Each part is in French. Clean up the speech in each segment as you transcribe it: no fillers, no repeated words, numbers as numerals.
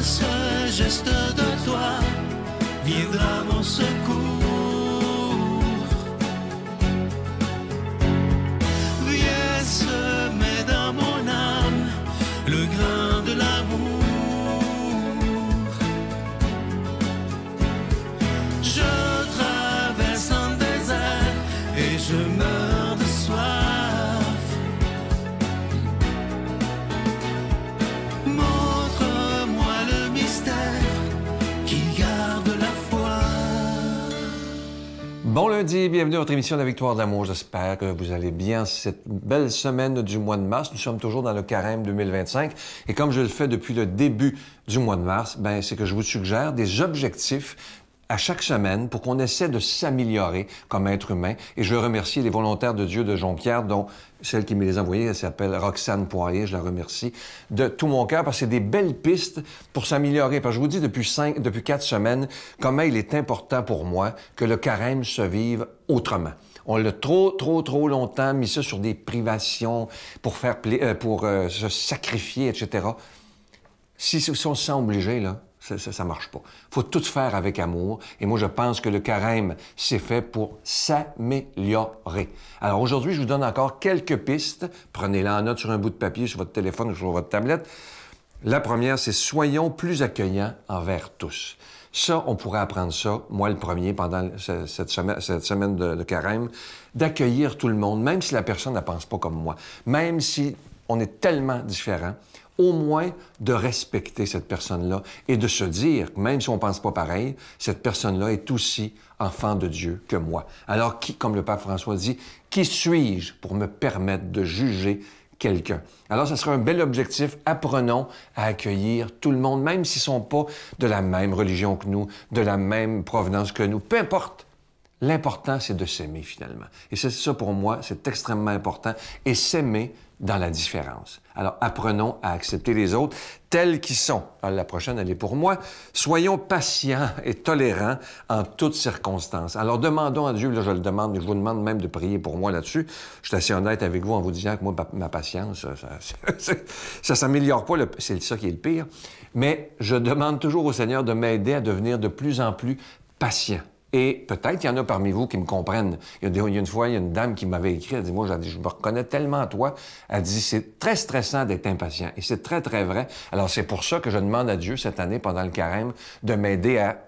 ce geste de toi viendra mon secours. Viens semer dans mon âme le grain de l'amour. Je traverse un désert et je meurs de soif. Montre-moi le mystère qui garde la foi. Bon lundi, bienvenue à votre émission de la Victoire de l'amour. J'espère que vous allez bien cette belle semaine du mois de mars. Nous sommes toujours dans le carême 2025. Et comme je le fais depuis le début du mois de mars, c'est que je vous suggère des objectifs à chaque semaine pour qu'on essaie de s'améliorer comme être humain. Et je veux remercier les volontaires de Dieu de Jonquière, dont celle qui me les a envoyés, elle s'appelle Roxane Poirier, je la remercie de tout mon cœur parce que c'est des belles pistes pour s'améliorer. Parce que je vous dis depuis 4 semaines comment il est important pour moi que le carême se vive autrement. On l'a trop longtemps mis ça sur des privations pour se sacrifier, etc. Si on se sent obligé, là, ça marche pas. Faut tout faire avec amour. Et moi, je pense que le carême, c'est fait pour s'améliorer. Alors aujourd'hui, je vous donne encore quelques pistes. Prenez-la en note sur un bout de papier, sur votre téléphone ou sur votre tablette. La première, c'est soyons plus accueillants envers tous. Ça, on pourrait apprendre ça, moi le premier, pendant cette semaine de carême, d'accueillir tout le monde, même si la personne ne pense pas comme moi, même si on est tellement différents, au moins de respecter cette personne-là et de se dire, même si on ne pense pas pareil, cette personne-là est aussi enfant de Dieu que moi. Alors, comme le pape François dit, qui suis-je pour me permettre de juger quelqu'un? Alors, ce sera un bel objectif. Apprenons à accueillir tout le monde, même s'ils ne sont pas de la même religion que nous, de la même provenance que nous. Peu importe. L'important, c'est de s'aimer, finalement. Et c'est ça, pour moi, c'est extrêmement important. Et s'aimer dans la différence. Alors, apprenons à accepter les autres tels qu'ils sont. Alors, la prochaine, elle est pour moi. Soyons patients et tolérants en toutes circonstances. Alors, demandons à Dieu, là, je vous demande même de prier pour moi là-dessus. Je suis assez honnête avec vous en vous disant que moi, ma patience, ça s'améliore pas, c'est ça qui est le pire. Mais je demande toujours au Seigneur de m'aider à devenir de plus en plus patient. Et peut-être qu'il y en a parmi vous qui me comprennent. Il y a une fois, il y a une dame qui m'avait écrit, elle dit, moi, je me reconnais tellement à toi. Elle dit, c'est très stressant d'être impatient. Et c'est très, très vrai. Alors, c'est pour ça que je demande à Dieu, cette année, pendant le carême, de m'aider à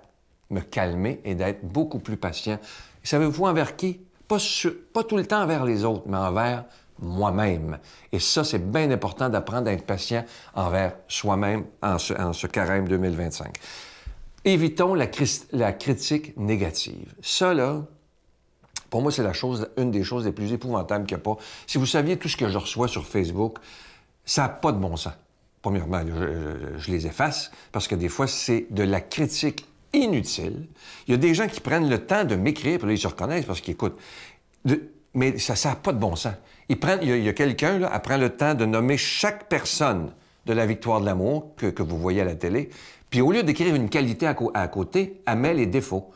me calmer et d'être beaucoup plus patient. Et savez-vous envers qui? Pas tout le temps envers les autres, mais envers moi-même. Et ça, c'est bien important d'apprendre à être patient envers soi-même en ce carême 2025. Évitons la critique négative. Ça, là, pour moi, c'est une des choses les plus épouvantables qu'il n'y a pas. Si vous saviez tout ce que je reçois sur Facebook, ça n'a pas de bon sens. Premièrement, je les efface parce que des fois, c'est de la critique inutile. Il y a des gens qui prennent le temps de m'écrire, puis là, ils se reconnaissent parce qu'ils écoutent. Mais ça n'a pas de bon sens. Il y a quelqu'un, là, qui prend le temps de nommer chaque personne de la Victoire de l'amour que vous voyez à la télé. Puis au lieu d'écrire une qualité à côté, elle met les défauts.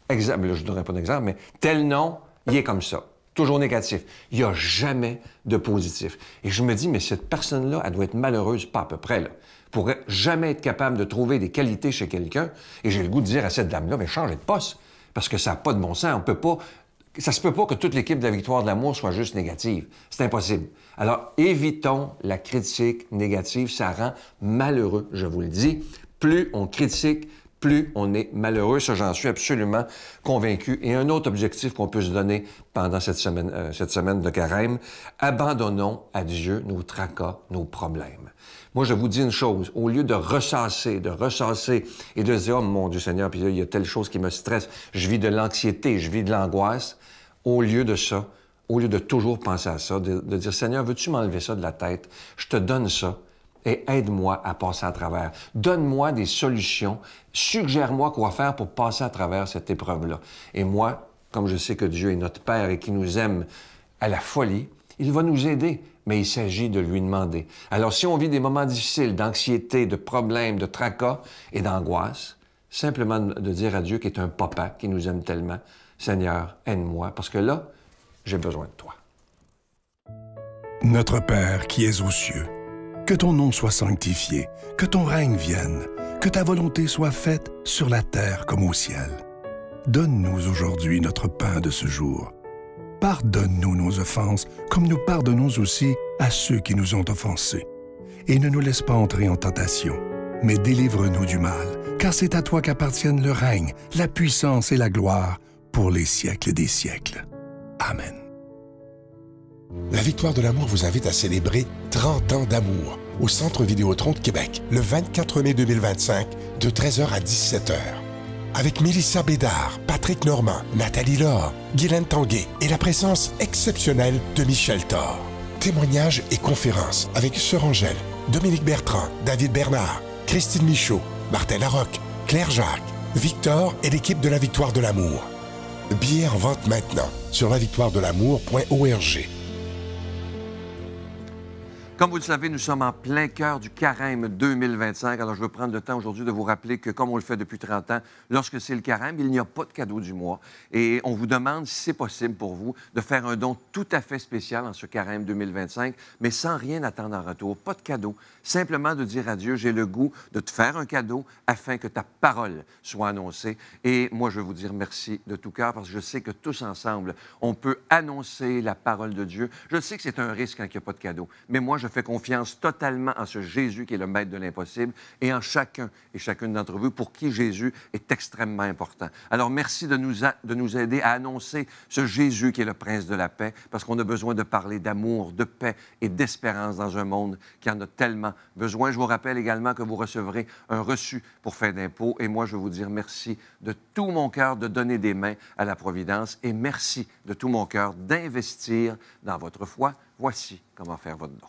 Exemple, là, je ne donnerai pas d'exemple, mais tel nom, il est comme ça. Toujours négatif. Il n'y a jamais de positif. Et je me dis, mais cette personne-là, elle doit être malheureuse, pas à peu près, là. Pourrait jamais être capable de trouver des qualités chez quelqu'un. Et j'ai le goût de dire à cette dame-là, mais changez de poste. Parce que ça n'a pas de bon sens. On peut pas... Ça se peut pas que toute l'équipe de la Victoire de l'amour soit juste négative. C'est impossible. Alors, évitons la critique négative. Ça rend malheureux, je vous le dis. Plus on critique, plus on est malheureux. Ça, j'en suis absolument convaincu. Et un autre objectif qu'on peut se donner pendant cette semaine de carême, abandonnons à Dieu nos tracas, nos problèmes. Moi, je vous dis une chose, au lieu de ressasser et de se dire « Oh mon Dieu Seigneur, puis là, il y a telle chose qui me stresse, je vis de l'anxiété, je vis de l'angoisse », au lieu de ça, au lieu de toujours penser à ça, de dire « Seigneur, veux-tu m'enlever ça de la tête? Je te donne ça. » Et aide-moi à passer à travers. Donne-moi des solutions. Suggère-moi quoi faire pour passer à travers cette épreuve-là. Et moi, comme je sais que Dieu est notre Père et qu'il nous aime à la folie, il va nous aider, mais il s'agit de lui demander. Alors, si on vit des moments difficiles, d'anxiété, de problèmes, de tracas et d'angoisse, simplement de dire à Dieu qui est un papa, qui nous aime tellement, « Seigneur, aide-moi, parce que là, j'ai besoin de toi. » Notre Père qui es aux cieux, Que ton nom soit sanctifié, que ton règne vienne, que ta volonté soit faite sur la terre comme au ciel. Donne-nous aujourd'hui notre pain de ce jour. Pardonne-nous nos offenses, comme nous pardonnons aussi à ceux qui nous ont offensés. Et ne nous laisse pas entrer en tentation, mais délivre-nous du mal, car c'est à toi qu'appartiennent le règne, la puissance et la gloire pour les siècles des siècles. Amen. La Victoire de l'amour vous invite à célébrer 30 ans d'amour au Centre Vidéotron de Québec, le 24 mai 2025, de 13h à 17h. Avec Mélissa Bédard, Patrick Normand, Nathalie Laure, Guylaine Tanguay et la présence exceptionnelle de Michel Thor. Témoignages et conférences avec Sœur Angèle, Dominique Bertrand, David Bernard, Christine Michaud, Martin Larocque, Claire Jacques, Victor et l'équipe de la Victoire de l'amour. Billets en vente maintenant sur lavictoiredelamour.org. Comme vous le savez, nous sommes en plein cœur du Carême 2025. Alors, je veux prendre le temps aujourd'hui de vous rappeler que, comme on le fait depuis 30 ans, lorsque c'est le Carême, il n'y a pas de cadeau du mois. Et on vous demande, si c'est possible pour vous, de faire un don tout à fait spécial en ce Carême 2025, mais sans rien attendre en retour. Pas de cadeau. Simplement de dire à Dieu, j'ai le goût de te faire un cadeau afin que ta parole soit annoncée. Et moi, je veux vous dire merci de tout cœur parce que je sais que tous ensemble, on peut annoncer la parole de Dieu. Je sais que c'est un risque quand il n'y a pas de cadeau, mais moi, je fais confiance totalement en ce Jésus qui est le maître de l'impossible et en chacun et chacune d'entre vous pour qui Jésus est extrêmement important. Alors, merci de nous aider à annoncer ce Jésus qui est le prince de la paix parce qu'on a besoin de parler d'amour, de paix et d'espérance dans un monde qui en a tellement besoin. Je vous rappelle également que vous recevrez un reçu pour fin d'impôt et moi, je veux vous dire merci de tout mon cœur de donner des mains à la Providence et merci de tout mon cœur d'investir dans votre foi. Voici comment faire votre don.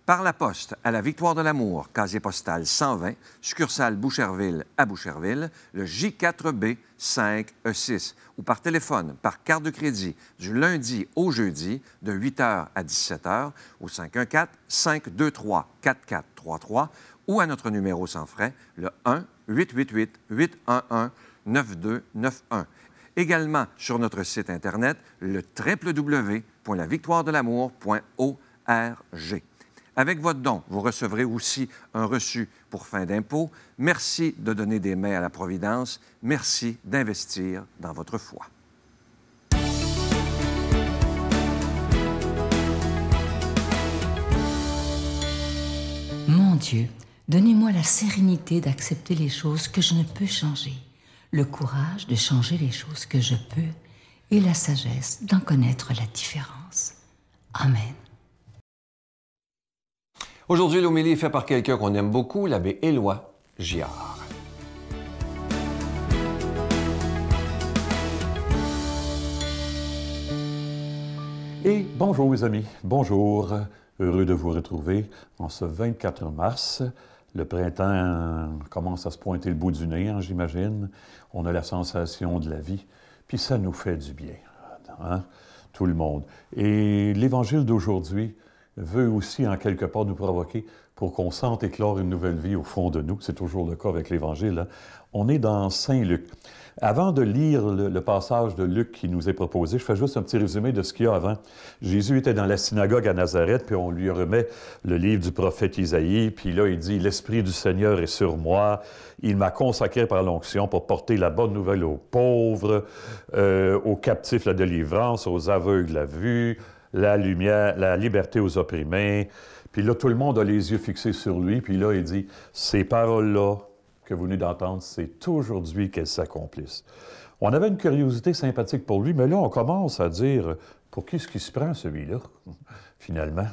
Par la poste à la Victoire de l'amour, casier postal 120, succursale Boucherville à Boucherville, le J4B 5E6, ou par téléphone, par carte de crédit, du lundi au jeudi, de 8h à 17h, au 514-523-4433, ou à notre numéro sans frais, le 1-888-811-9291. Également sur notre site Internet, le www.lavictoiredelamour.org. Avec votre don, vous recevrez aussi un reçu pour fin d'impôt. Merci de donner des mains à la Providence. Merci d'investir dans votre foi. Mon Dieu, donnez-moi la sérénité d'accepter les choses que je ne peux changer, le courage de changer les choses que je peux et la sagesse d'en connaître la différence. Amen. Aujourd'hui, l'homélie est faite par quelqu'un qu'on aime beaucoup, l'abbé Éloi Giard. Et bonjour mes amis, bonjour. Heureux de vous retrouver en ce 24 mars. Le printemps commence à se pointer le bout du nez, hein, j'imagine. On a la sensation de la vie, puis ça nous fait du bien, hein, tout le monde. Et l'Évangile d'aujourd'hui veut aussi, en quelque part, nous provoquer pour qu'on sente éclore une nouvelle vie au fond de nous. C'est toujours le cas avec l'Évangile, hein. On est dans Saint Luc. Avant de lire le passage de Luc qui nous est proposé, je fais juste un petit résumé de ce qu'il y a avant. Jésus était dans la synagogue à Nazareth, puis on lui remet le livre du prophète Isaïe, puis là, il dit « L'Esprit du Seigneur est sur moi, il m'a consacré par l'onction pour porter la bonne nouvelle aux pauvres, aux captifs la délivrance, aux aveugles la vue, la lumière, la liberté aux opprimés. » Puis là, tout le monde a les yeux fixés sur lui, puis là, il dit « Ces paroles-là que vous venez d'entendre, c'est aujourd'hui qu'elles s'accomplissent. » On avait une curiosité sympathique pour lui, mais là, on commence à dire « Pour qui est-ce qui se prend, celui-là? » Finalement.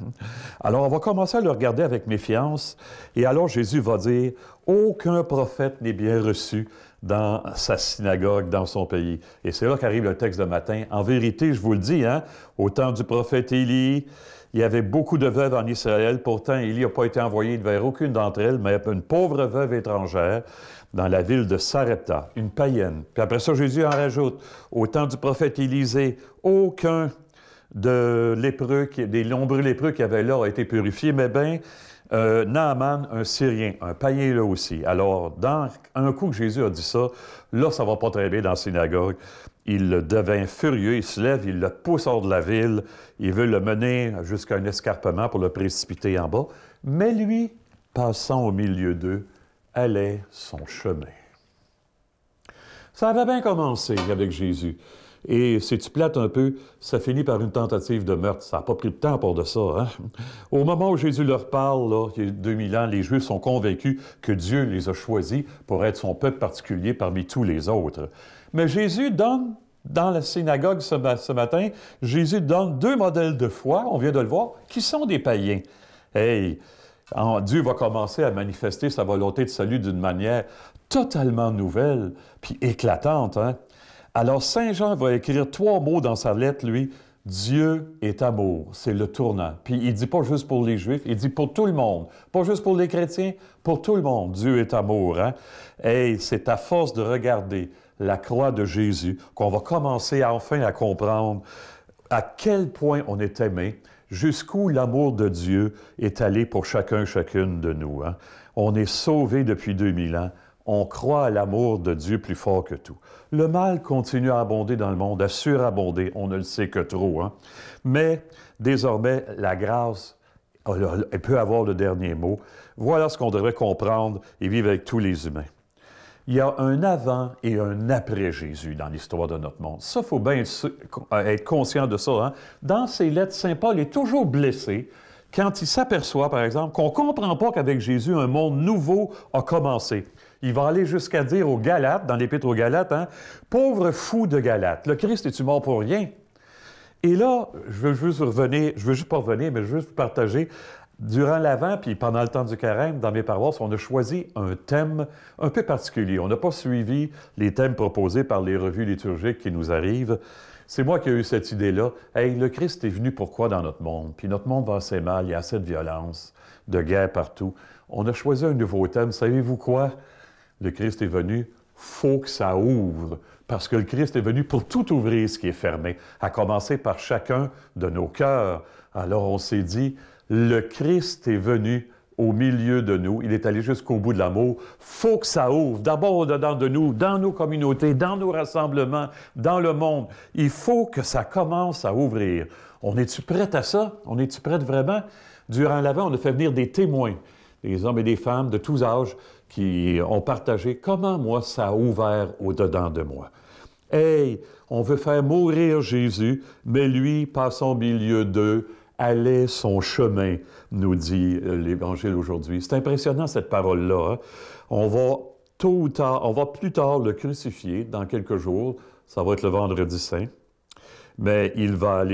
Alors, on va commencer à le regarder avec méfiance, et alors Jésus va dire « Aucun prophète n'est bien reçu dans sa synagogue, dans son pays. » Et c'est là qu'arrive le texte de matin. En vérité, je vous le dis, hein, au temps du prophète Élie, il y avait beaucoup de veuves en Israël. Pourtant, Élie n'a pas été envoyé vers aucune d'entre elles, mais une pauvre veuve étrangère dans la ville de Sarepta, une païenne. Puis après ça, Jésus en rajoute. Au temps du prophète Élisée, aucun des nombreux lépreux qui avaient là a été purifié, mais bien, Naaman, un Syrien, un païen là aussi. Alors, dans un coup que Jésus a dit ça, là, ça va pas très bien dans la synagogue. il devint furieux, il se lève, il le pousse hors de la ville, il veut le mener jusqu'à un escarpement pour le précipiter en bas, mais lui, passant au milieu d'eux, allait son chemin. Ça avait bien commencé avec Jésus. Et si tu plates un peu, ça finit par une tentative de meurtre. Ça n'a pas pris de temps pour de ça. Hein? Au moment où Jésus leur parle, là, il y a 2000 ans, les Juifs sont convaincus que Dieu les a choisis pour être son peuple particulier parmi tous les autres. Mais Jésus donne, dans la synagogue ce matin, Jésus donne 2 modèles de foi, on vient de le voir, qui sont des païens. Hey, Dieu va commencer à manifester sa volonté de salut d'une manière totalement nouvelle, puis éclatante, hein? Alors, Saint Jean va écrire 3 mots dans sa lettre, lui. Dieu est amour, c'est le tournant. Puis il dit pas juste pour les Juifs, il dit pour tout le monde. Pas juste pour les chrétiens, pour tout le monde. Dieu est amour, hein? Et c'est à force de regarder la croix de Jésus qu'on va commencer enfin à comprendre à quel point on est aimé, jusqu'où l'amour de Dieu est allé pour chacune de nous, hein? On est sauvés depuis 2000 ans. On croit à l'amour de Dieu plus fort que tout. Le mal continue à abonder dans le monde, à surabonder, on ne le sait que trop. Hein? Mais désormais, la grâce, elle peut avoir le dernier mot. Voilà ce qu'on devrait comprendre et vivre avec tous les humains. Il y a un avant et un après Jésus dans l'histoire de notre monde. Ça, il faut bien être conscient de ça. Hein? Dans ses lettres, Saint Paul est toujours blessé quand il s'aperçoit, par exemple, qu'on ne comprend pas qu'avec Jésus, un monde nouveau a commencé. Il va aller jusqu'à dire aux Galates, dans l'Épître aux Galates, hein, « Pauvre fou de Galates, le Christ est-tu mort pour rien? » Et là, je veux juste partager, durant l'Avent, puis pendant le temps du carême, dans mes paroisses, on a choisi un thème un peu particulier. On n'a pas suivi les thèmes proposés par les revues liturgiques qui nous arrivent. C'est moi qui ai eu cette idée-là. Hey, le Christ est venu pourquoi dans notre monde? Puis notre monde va assez mal, il y a assez de violence, de guerre partout. On a choisi un nouveau thème. Savez-vous quoi? Le Christ est venu, faut que ça ouvre, parce que le Christ est venu pour tout ouvrir ce qui est fermé, à commencer par chacun de nos cœurs. Alors on s'est dit, le Christ est venu au milieu de nous, il est allé jusqu'au bout de l'amour, faut que ça ouvre, d'abord au-dedans de nous, dans nos communautés, dans nos rassemblements, dans le monde. Il faut que ça commence à ouvrir. On est-tu prêt à ça? On est-tu prêt vraiment? Durant l'Avent, on a fait venir des témoins, des hommes et des femmes de tous âges, qui ont partagé comment, moi, ça a ouvert au-dedans de moi. Hey, on veut faire mourir Jésus, mais lui, passant au milieu d'eux, allait son chemin, nous dit l'Évangile aujourd'hui. C'est impressionnant, cette parole-là. Hein? On va plus tard le crucifier dans quelques jours. Ça va être le vendredi saint. Mais il va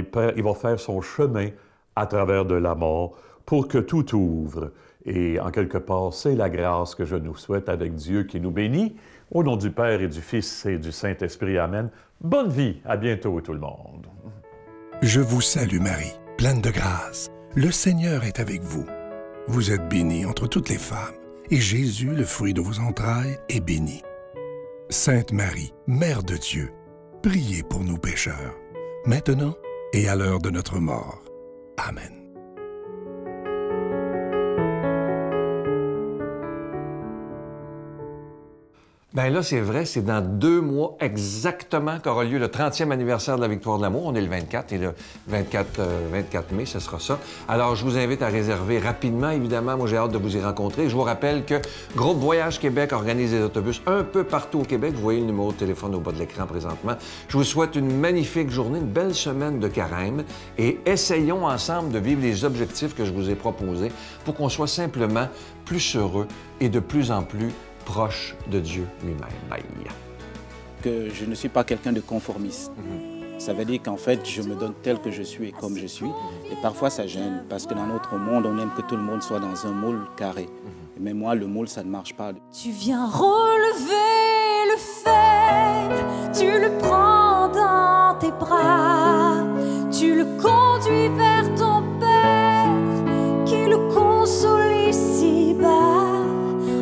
faire son chemin à travers de la mort pour que tout ouvre. Et en quelque part, c'est la grâce que je nous souhaite avec Dieu qui nous bénit. Au nom du Père et du Fils et du Saint-Esprit, Amen. Bonne vie, à bientôt tout le monde. Je vous salue Marie, pleine de grâce. Le Seigneur est avec vous. Vous êtes bénie entre toutes les femmes, et Jésus, le fruit de vos entrailles, est béni. Sainte Marie, Mère de Dieu, priez pour nous pécheurs, maintenant et à l'heure de notre mort. Amen. Bien là, c'est vrai, c'est dans 2 mois exactement qu'aura lieu le 30e anniversaire de la Victoire de l'amour. On est le 24 et le 24 mai, ce sera ça. Alors, je vous invite à réserver rapidement, évidemment. Moi, j'ai hâte de vous y rencontrer. Je vous rappelle que Groupe Voyage Québec organise des autobus un peu partout au Québec. Vous voyez le numéro de téléphone au bas de l'écran présentement. Je vous souhaite une magnifique journée, une belle semaine de carême et essayons ensemble de vivre les objectifs que je vous ai proposés pour qu'on soit simplement plus heureux et de plus en plus proche de Dieu lui-même. Bye. Que je ne suis pas quelqu'un de conformiste. Ça veut dire qu'en fait, je me donne tel que je suis et comme je suis. Et parfois, ça gêne, parce que dans notre monde, on aime que tout le monde soit dans un moule carré. Mais moi, le moule, ça ne marche pas. Tu viens relever le faible, tu le prends dans tes bras, tu le conduis vers ton Père, qui le console ici-bas.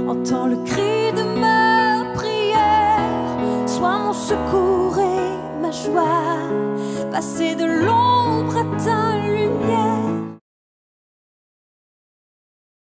Entends le cri de ma prière, sois mon secours et ma joie, passer de